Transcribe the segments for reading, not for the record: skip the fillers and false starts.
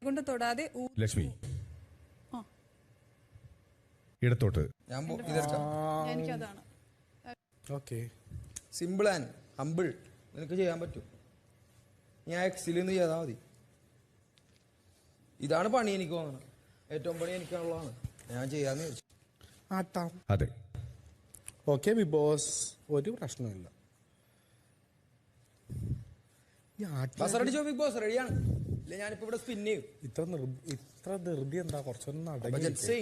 കൊണ്ട് തൊടാതെ ലക്ഷ്മി ഇടത്തോട്ട്. എനിക്കതാണ്. Okay, simple and humble. നിനക്ക് ചെയ്യാൻ പറ്റും. ഞാൻ എക്സിൽ നിന്ന് ചെയ്താൽ മതി. ഇതാണ് പണി. എനിക്ക് തോന്നണം ഏറ്റവും പണി എനിക്കുള്ളതാണ്. ഞാൻ ചെയ്യാന്ന് ചോദിച്ചു. ആട്ടാം. അതെ. ഓക്കെ ബിഗ് ബോസ്, ഒരു പ്രശ്നമില്ല. ബസറടിച്ചോ ബിഗ് ബോസ്? റെഡിയാണ്. ഇല്ല ഞാനിപ്പോ ഇവിടെ സ്പിൻ ചെയ്യും. ഇത്ര ധൃതി എന്താ? കുറച്ചൊന്നും അടങ്ങി.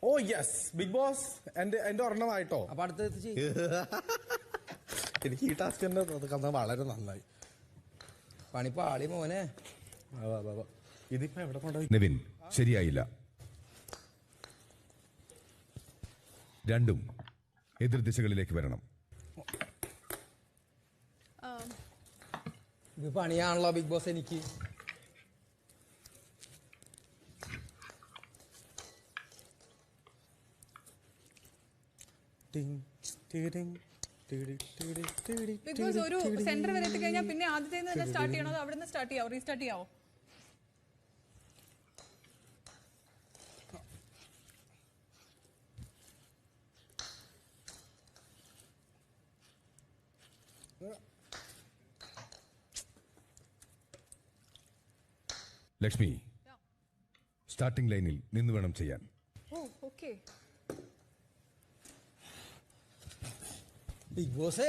ഓ യെസ് ബിഗ് ബോസ്, എന്റെ ഒരെണ്ണമായിട്ടോ. അപ്പൊ അടുത്ത എനിക്ക് ഈ ടാസ്ക് വളരെ നന്നായി. പണിപ്പാളി മോനെ. ഇതിപ്പോ എവിടെ കൊണ്ടുപോയി? നിവിൻ ശരിയായില്ല. രണ്ടും എതിർ ദിശകളിലേക്ക് വരണം. ഇത് പണിയാണല്ലോ ബിഗ് ബോസ് എനിക്ക്. ബിക്കോസ് ഒരു സെന്റർ വരെ എത്തിക്കഴിഞ്ഞാൽ പിന്നെ ആദ്യത്തെ തന്നെ സ്റ്റാർട്ട് ചെയ്യണോ, അവിടെ നിന്ന് സ്റ്റാർട്ട് ചെയ്യാവോ, റീസ്റ്റാർട്ട് ചെയ്യാവോ? ലക്ഷ്മി സ്റ്റാർട്ടിംഗ് ലൈനിൽ നിന്ന് വേണം ചെയ്യാൻ. ഓ ഓക്കെ. ബിഗ് ബോസേ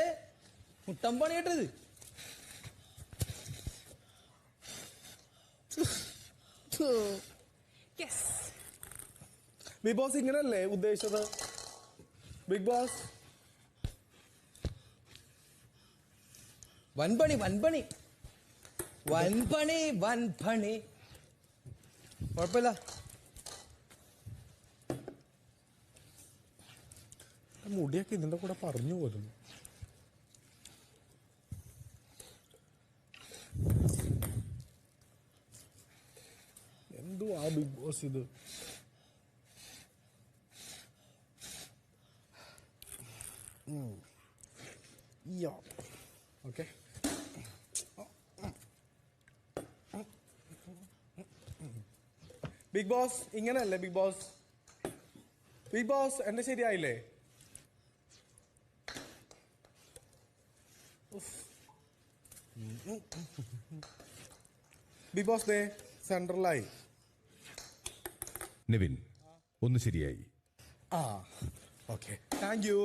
മുട്ടം പണി കേട്ടത്. ബിഗ് ബോസ് ഇങ്ങനല്ലേ ഉദ്ദേശിച്ചത്? ബിഗ് ബോസ് വൻപണി വൻപണി വൻപണി വൻപണി. കുഴപ്പമില്ല. മുടിയൊക്കെ ഇതിന്റെ കൂടെ പറഞ്ഞു പോലും. എന്തുവാ ബിഗ് ബോസ് ഇത്? ഓക്കെ, ബിഗ് ബോസ് ഇങ്ങനെയല്ലേ? ബിഗ് ബോസ് ബിഗ് ബോസ് എന്റെ ശരിയായില്ലേ? ബിഗ് ബോസ് ദേ സെൻട്രലായി. നിവിൻ ഒന്ന് ശരിയായി. Okay, thank you.